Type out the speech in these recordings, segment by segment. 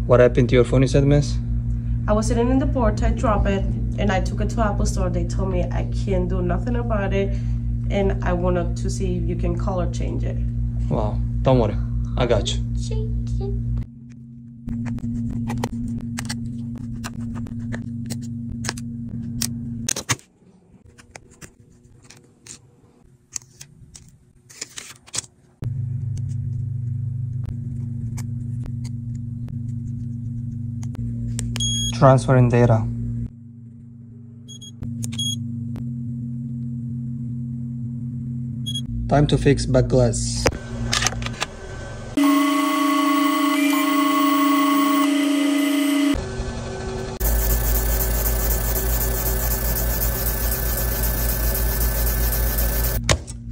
What happened to your phone, you said, miss? I was sitting in the porch, I dropped it, and I took it to Apple Store. They told me I can't do nothing about it, and I wanted to see if you can color change it. Wow, don't worry. I got you. Transferring data. Time to fix back glass.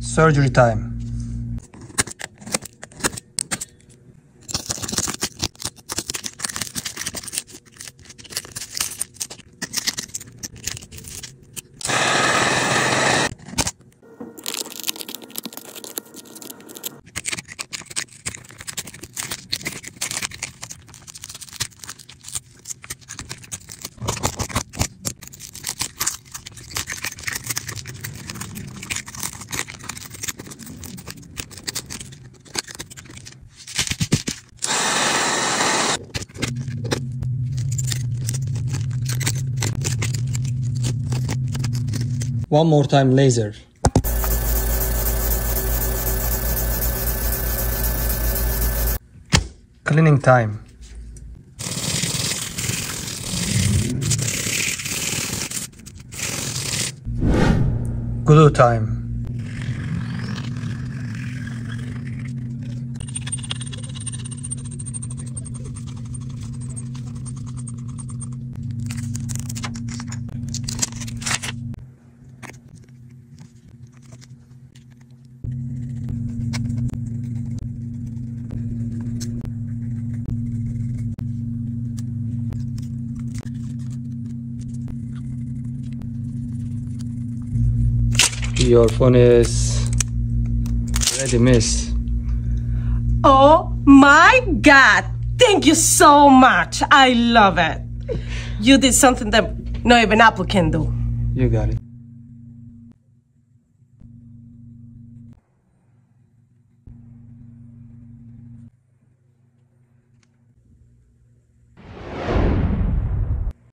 Surgery time. One more time, laser. Cleaning time. Glue time. Your phone is ready, miss. Oh my God! Thank you so much. I love it. You did something that not even Apple can do. You got it.